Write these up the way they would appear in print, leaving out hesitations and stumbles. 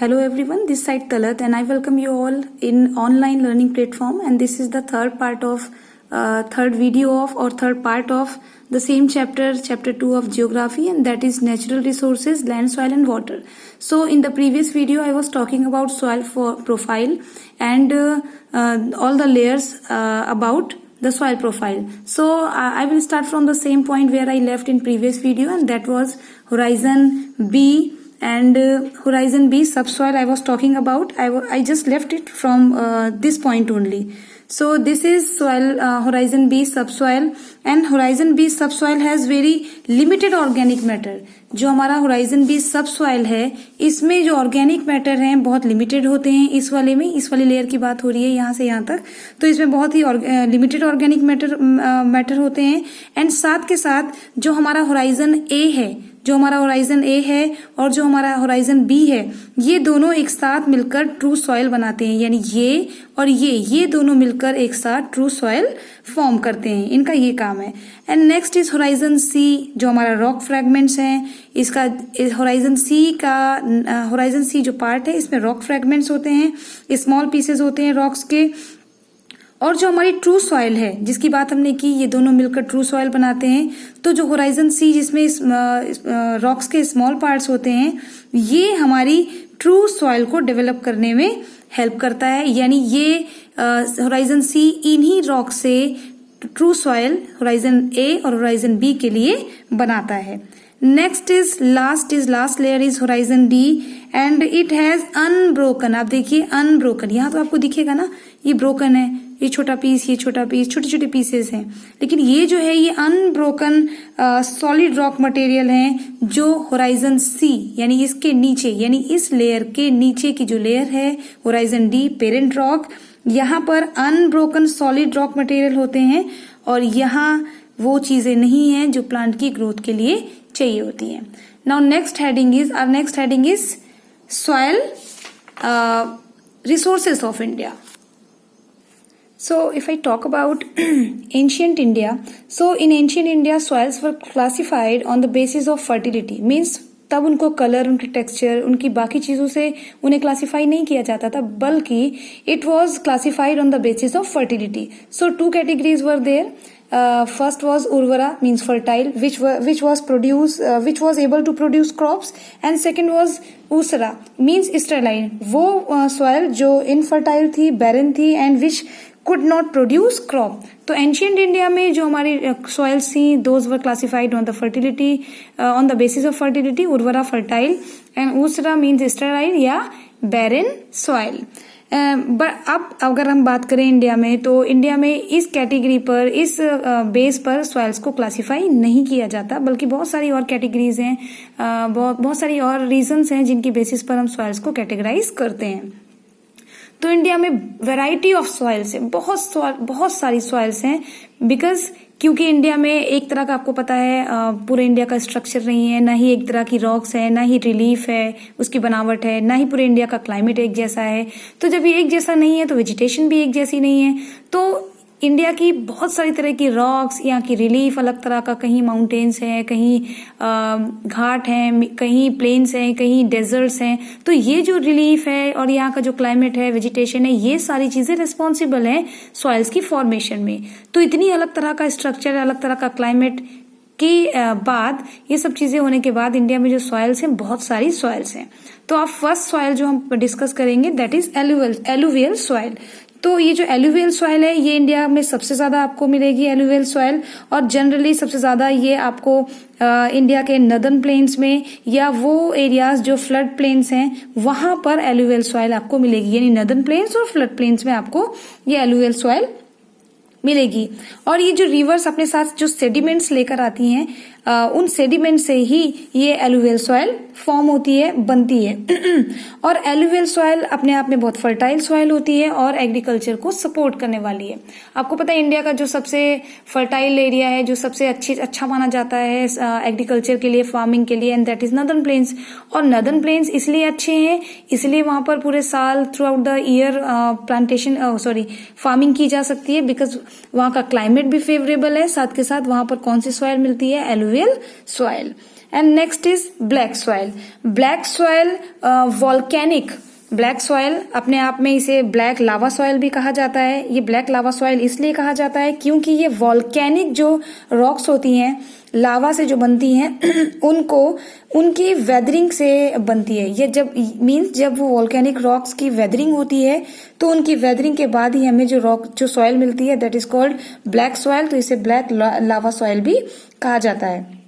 Hello everyone, this side Talat and I welcome you all in online learning platform, and this is the third part of third part of the same chapter 2 of geography, and that is natural resources, land, soil and water. So in the previous video I was talking about soil profile and all the layers about the soil profile. So I will start from the same point where I left in previous video, and that was horizon B. And horizon B subsoil I was talking about. I just left it from this point only. So this is soil horizon B subsoil, and horizon B subsoil has very limited organic matter. जो हमारा horizon B subsoil है, इसमें जो organic matter हैं बहुत limited होते हैं. इस वाली लेयर की बात हो रही है यहाँ से यहाँ तक, तो इसमें बहुत ही limited organic matter होते हैं. एंड साथ के साथ जो हमारा horizon A है, जो हमारा होराइजन ए है और जो हमारा होराइजन बी है, ये दोनों एक साथ मिलकर ट्रू सॉइल बनाते हैं. यानी ये और ये दोनों मिलकर एक साथ ट्रू सॉइल फॉर्म करते हैं. इनका ये काम है. एंड नेक्स्ट इज होराइजन सी, जो हमारा रॉक फ्रैगमेंट्स हैं. इसका होराइजन सी जो पार्ट है, इसमें रॉक फ्रैगमेंट्स होते हैं, स्मॉल पीसेस होते हैं रॉक्स के. और जो हमारी ट्रू सॉइल है जिसकी बात हमने की, ये दोनों मिलकर ट्रू सॉइल बनाते हैं. तो जो होराइजन सी जिसमें रॉक्स के स्मॉल पार्ट्स होते हैं, ये हमारी ट्रू सॉइल को डेवलप करने में हेल्प करता है. यानी ये होराइजन सी इन्हीं रॉक से ट्रू सॉइल होराइजन ए और होराइजन बी के लिए बनाता है. Next is last layer is horizon D, and it has unbroken. आप देखिए अनब्रोकन, यहाँ तो आपको दिखेगा ना, ये ब्रोकन है, ये छोटा पीस, ये छोटा पीस, छोटे छोटे पीसेस हैं. लेकिन ये जो है ये अनब्रोकन सॉलिड रॉक मटेरियल है जो होराइजन सी यानी इसके नीचे, यानी इस लेयर के नीचे की जो लेयर है होराइजन डी पेरेंट रॉक, यहाँ पर अनब्रोकन सॉलिड रॉक मटेरियल होते हैं. और यहाँ वो चीजें नहीं हैं जो प्लांट की ग्रोथ के लिए चाहिए होती हैं. Now next heading is soil resources of India. So if I talk about ancient India, so in ancient India soils were classified on the basis of fertility. Means तब उनको कलर, उनकी texture, उनकी बाकी चीजों से उन्हें क्लासिफाई नहीं किया जाता था, बल्कि it was classified on the basis of fertility. So two categories were there. First was Urvara, means fertile, which was able to produce crops, and second was Usara, means sterile, वो soil जो infertile थी, barren थी, and which could not produce crop. तो ancient India में जो हमारी soils थी, those were classified on the fertility, on the basis of fertility. Urvara fertile and Usara means sterile या barren soil. बट अब अगर हम बात करें इंडिया में, तो इंडिया में इस कैटेगरी पर, इस बेस पर सॉइल्स को क्लासिफाई नहीं किया जाता, बल्कि बहुत सारी और कैटेगरीज हैं, बहुत सारी और रीजंस हैं जिनकी बेसिस पर हम सॉइल्स को कैटेगराइज करते हैं. तो इंडिया में वैरायटी ऑफ सॉइल्स है, बहुत सारी सॉइल्स हैं. बिकॉज क्योंकि इंडिया में एक तरह का, आपको पता है, पूरे इंडिया का स्ट्रक्चर नहीं है, ना ही एक तरह की रॉक्स है, ना ही रिलीफ है, उसकी बनावट है, ना ही पूरे इंडिया का क्लाइमेट एक जैसा है. तो जब ये एक जैसा नहीं है तो वेजिटेशन भी एक जैसी नहीं है. तो इंडिया की बहुत सारी तरह की रॉक्स, यहाँ की रिलीफ अलग तरह का, कहीं माउंटेन्स हैं, कहीं घाट हैं, कहीं प्लेन्स हैं, कहीं डेजर्ट्स हैं. तो ये जो रिलीफ है और यहाँ का जो क्लाइमेट है, वेजिटेशन है, ये सारी चीजें रिस्पॉन्सिबल हैं सॉइल्स की फॉर्मेशन में. तो इतनी अलग तरह का स्ट्रक्चर, अलग तरह का क्लाइमेट के बाद, ये सब चीजें होने के बाद इंडिया में जो सॉइल्स हैं, बहुत सारी सॉइल्स हैं. तो अब फर्स्ट सॉइल जो हम डिस्कस करेंगे दैट इज एलुवियल सॉइल. तो ये जो एलुवियल सॉइल है, ये इंडिया में सबसे ज्यादा आपको मिलेगी एलुवियल सॉइल, और जनरली सबसे ज्यादा ये आपको इंडिया के नदर्न प्लेन्स में या वो एरियाज जो फ्लड प्लेन्स हैं वहां पर एलुवियल सॉइल आपको मिलेगी. यानी नदर्न प्लेन्स और फ्लड प्लेन्स में आपको ये एलुवियल सॉइल मिलेगी. और ये जो रिवर्स अपने साथ जो सेडिमेंट्स लेकर आती हैं, उन सेडिमेंट से ही ये एलुवियल सॉइल फॉर्म होती है, बनती है. और एलुवियल सॉइल अपने आप में बहुत फर्टाइल सॉइल होती है और एग्रीकल्चर को सपोर्ट करने वाली है. आपको पता है इंडिया का जो सबसे फर्टाइल एरिया है, जो सबसे अच्छा माना जाता है एग्रीकल्चर के लिए, फार्मिंग के लिए, and that is northern plains. और नदर्न प्लेन्स इसलिए अच्छे हैं, इसलिए वहां पर पूरे साल throughout the year farming की जा सकती है, बिकॉज वहां का क्लाइमेट भी फेवरेबल है. साथ के साथ वहां पर कौन सी सॉइल मिलती है, alluvial soil. And next is black soil. Black soil volcanic, black soil अपने आप में इसे ब्लैक लावा सॉइल भी कहा जाता है। ये ब्लैक लावा सॉइल इसलिए कहा जाता है क्योंकि ये वॉल्केनिक जो रॉक्स होती हैं, लावा से जो बनती हैं उनको उनकी वेदरिंग से बनती है। ये जब मीन्स जब वो वॉल्केनिक रॉक्स की वेदरिंग होती है तो उनकी वेदरिंग के बाद ही हमें जो सॉइल मिलती है that is called black soil. तो इसे ब्लैक लावा सॉइल भी कहा जाता है।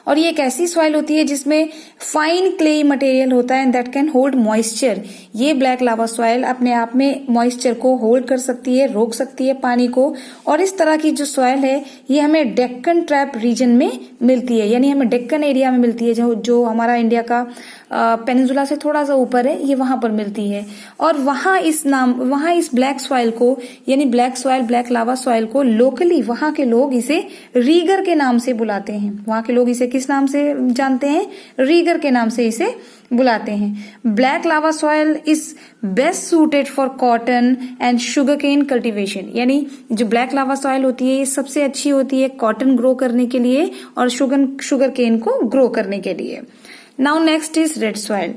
और ये एक ऐसी सॉइल होती है जिसमें फाइन क्ले मटेरियल होता है and that can hold moisture. ये ब्लैक लावा सॉइल अपने आप में मॉइस्चर को होल्ड कर सकती है, रोक सकती है पानी को। और इस तरह की जो सॉइल है ये हमें डेक्कन ट्रैप रीजन में मिलती है, यानी हमें डेक्कन एरिया में मिलती है, जो हमारा इंडिया का पेनिनसुला से थोड़ा सा ऊपर है, ये वहां पर मिलती है। और वहां इस ब्लैक सॉइल को, यानी black soil, black lava soil को लोकली वहां के लोग इसे रीगर के नाम से बुलाते हैं। वहां के लोग इसे किस नाम से जानते हैं? रीगर के नाम से इसे बुलाते हैं। Black lava soil is best suited for cotton and sugarcane cultivation. यानी जो ब्लैक लावा सॉइल होती है ये सबसे अच्छी होती है कॉटन ग्रो करने के लिए और शुगर केन को ग्रो करने के लिए। Now next is red soil.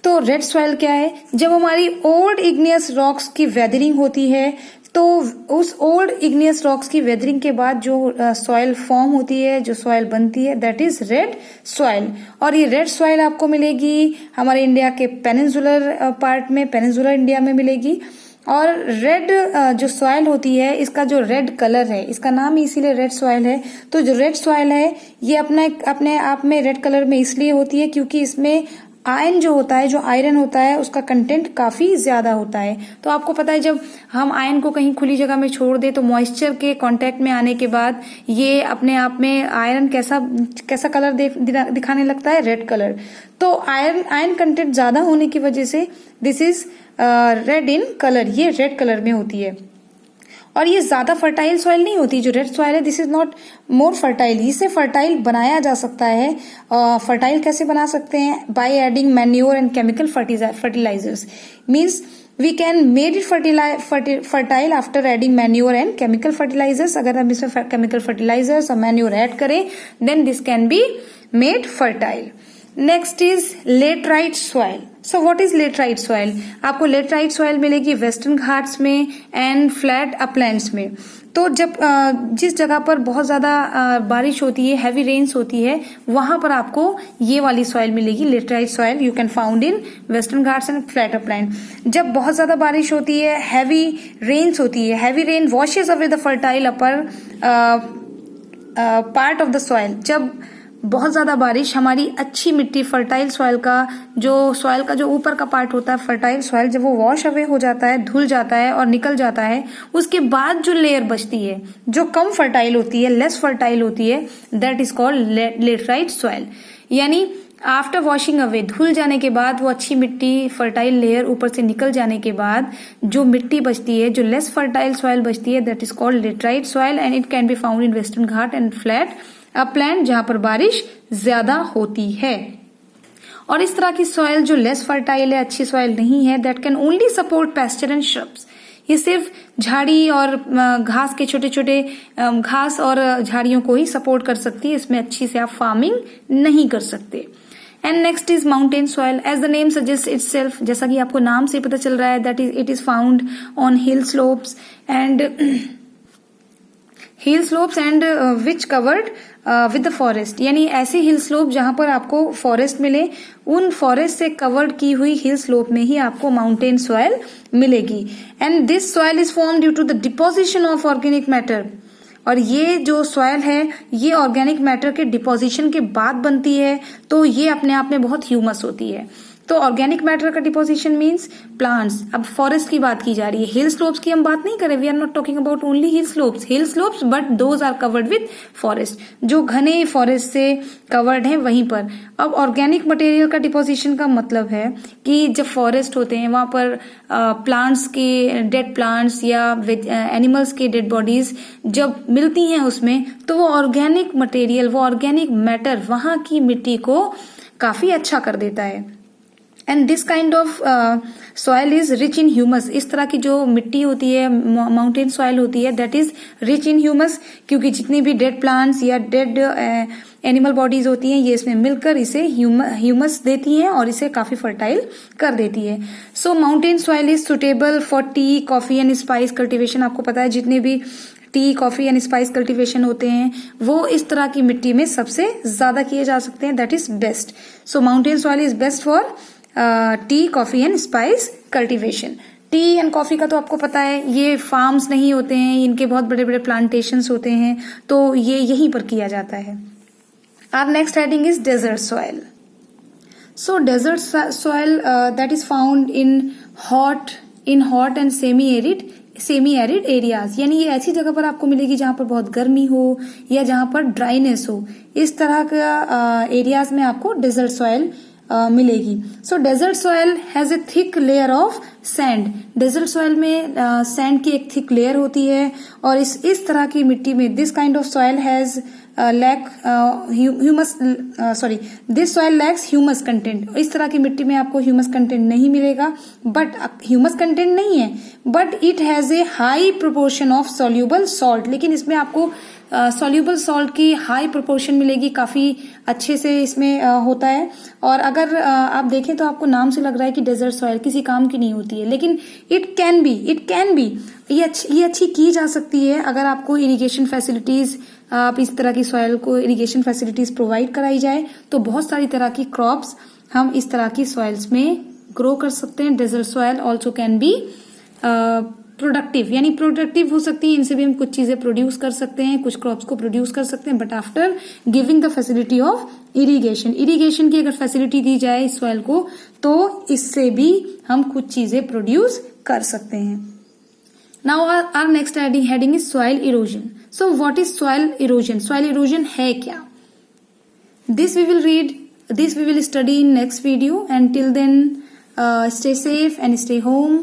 तो रेड सॉइल क्या है? जब हमारी ओल्ड इग्नियस रॉक्स की वेदरिंग होती है तो उस ओल्ड इग्नियस रॉक्स की वेदरिंग के बाद जो सॉइल फॉर्म होती है, जो सॉइल बनती है दैट इज रेड सॉइल। और ये रेड सॉइल आपको मिलेगी हमारे इंडिया के पेनिनसुलर पार्ट में, पेनिनसुलर इंडिया में मिलेगी। और रेड जो सॉइल होती है इसका जो रेड कलर है, इसका नाम ही इसीलिए रेड सॉइल है। तो जो रेड सॉइल है ये अपने आप में रेड कलर में इसलिए होती है क्योंकि इसमें आयरन जो होता है, जो आयरन होता है उसका कंटेंट काफी ज्यादा होता है। तो आपको पता है जब हम आयरन को कहीं खुली जगह में छोड़ दे तो मॉइस्चर के कांटेक्ट में आने के बाद ये अपने आप में आयरन कैसा कलर दिखाने लगता है? Red colour. तो आयरन कंटेंट ज्यादा होने की वजह से this is red in colour, ये रेड कलर में होती है। और ये ज्यादा फर्टाइल सॉइल नहीं होती। जो रेड सॉइल है this is not more fertile. इसे फर्टाइल बनाया जा सकता है। फर्टाइल कैसे बना सकते हैं? By adding manure and chemical fertilisers. Means we can made it fertile after adding manure and chemical fertilisers. अगर हम इसमें केमिकल फर्टिलाइजर्स और मैन्योर ऐड करें then this can be made fertile. Next is laterite soil. So what is laterite soil? आपको laterite soil मिलेगी western Ghats में and flat Uplands में। तो जब जिस जगह पर बहुत ज्यादा बारिश होती है, हैवी रेन्स होती है, वहां पर आपको ये वाली सॉइल मिलेगी, laterite soil you can found in western Ghats and flat upland. जब बहुत ज्यादा बारिश होती है, हैवी रेन्स होती है, heavy rain washes away the fertile upper part of the soil. जब बहुत ज्यादा बारिश हमारी अच्छी मिट्टी, फर्टाइल सॉइल का जो ऊपर का पार्ट होता है फर्टाइल सॉइल, जब वो वॉश अवे हो जाता है, धुल जाता है और निकल जाता है, उसके बाद जो लेयर बचती है जो कम फर्टाइल होती है, लेस फर्टाइल होती है, that is called laterite soil. यानी आफ्टर वॉशिंग अवे, धुल जाने के बाद वो अच्छी मिट्टी, फर्टाइल लेयर ऊपर से निकल जाने के बाद जो मिट्टी बचती है, जो लेस फर्टाइल सॉइल बचती है, that is called laterite soil and it can be found in western Ghat and flat upland जहां पर बारिश ज्यादा होती है। और इस तरह की सॉइल जो लेस फर्टाइल है, अच्छी सॉइल नहीं है, that can only support pasture and shrubs. ये सिर्फ झाड़ी और घास के छोटे छोटे घास और झाड़ियों को ही सपोर्ट कर सकती है, इसमें अच्छी से आप फार्मिंग नहीं कर सकते। And next is mountain soil. As the name suggest itself, जैसा कि आपको नाम से पता चल रहा है, that is it is found on hill slopes and which covered with the forest. यानी ऐसे हिल स्लोप जहां पर आपको फॉरेस्ट मिले, उन फॉरेस्ट से कवर्ड की हुई हिल स्लोप में ही आपको माउंटेन सॉइल मिलेगी। And this soil is form due to the deposition of organic matter. और ये जो सॉइल है ये ऑर्गेनिक मैटर के डिपोजिशन के बाद बनती है, तो ये अपने आप में बहुत ह्यूमस होती है। तो ऑर्गेनिक मैटर का डिपोजिशन मीन्स प्लांट्स। अब फॉरेस्ट की बात की जा रही है, हिल स्लोप्स की हम बात नहीं करें, we are not talking about only hill slopes but those are covered with forest, जो घने फॉरेस्ट से कवर्ड हैं वहीं पर। अब ऑर्गेनिक मटेरियल का डिपोजिशन का मतलब है कि जब फॉरेस्ट होते हैं वहां पर प्लांट्स के डेड प्लांट्स या एनिमल्स के डेड बॉडीज जब मिलती हैं उसमें, तो वो ऑर्गेनिक मटेरियल, वो ऑर्गेनिक मैटर वहां की मिट्टी को काफी अच्छा कर देता है। And this kind of soil is rich in humus. इस तरह की जो मिट्टी होती है, माउंटेन सॉइल होती है, that is rich in humus, क्योंकि जितनी भी डेड प्लांट्स या डेड एनिमल बॉडीज होती हैं, ये इसमें मिलकर इसे ह्यूमस देती हैं और इसे काफी फर्टाइल कर देती है। So mountain soil is suitable for tea, coffee and spice cultivation. आपको पता है जितने भी tea, coffee and spice cultivation होते हैं वो इस तरह की मिट्टी में सबसे ज्यादा किए जा सकते हैं, that is best. So mountain soil is best for tea, coffee and spice cultivation. T and coffee का तो आपको पता है ये फार्म्स नहीं होते हैं, इनके बहुत बड़े बड़े प्लांटेशंस होते हैं, तो ये यहीं पर किया जाता है। Our next heading is desert soil. So desert soil that is found in hot and semi arid areas, यानी ये ऐसी जगह पर आपको मिलेगी जहां पर बहुत गर्मी हो या जहां पर ड्राइनेस हो, इस तरह का एरियाज में आपको डेजर्ट सॉइल मिलेगी। So desert soil has a thick layer of sand. Desert soil में सैंड की एक थिक लेयर होती है और इस तरह की मिट्टी में this kind of soil has this soil lakhs humus content. इस तरह की मिट्टी में आपको ह्यूमस कंटेंट नहीं मिलेगा, बट ह्यूमस कंटेंट नहीं है, but it has a high proportion of soluble salt. लेकिन इसमें आपको सॉल्यूबल सॉल्ट की हाई प्रोपोर्शन मिलेगी, काफी अच्छे से इसमें होता है। और अगर आप देखें तो आपको नाम से लग रहा है कि डेजर्ट सॉइल किसी काम की नहीं होती है, लेकिन इट कैन बी ये अच्छी की जा सकती है अगर आपको इरिगेशन फैसिलिटीज, आप इस तरह की सॉइल को इरिगेशन फैसिलिटीज प्रोवाइड कराई जाए तो बहुत सारी तरह की क्रॉप्स हम इस तरह की सॉइल्स में ग्रो कर सकते हैं। Desert soil also can be productive, यानी प्रोडक्टिव हो सकती है, इनसे भी हम कुछ चीजें प्रोड्यूस कर सकते हैं, कुछ क्रॉप्स को प्रोड्यूस कर सकते हैं, but after giving the facility of irrigation की अगर फैसिलिटी दी जाए इस सॉइल को तो इससे भी हम कुछ चीजें प्रोड्यूस कर सकते हैं। Now our next heading is soil erosion. So what is soil erosion? Soil erosion है क्या? This we will study in next video, and till then stay safe and stay home.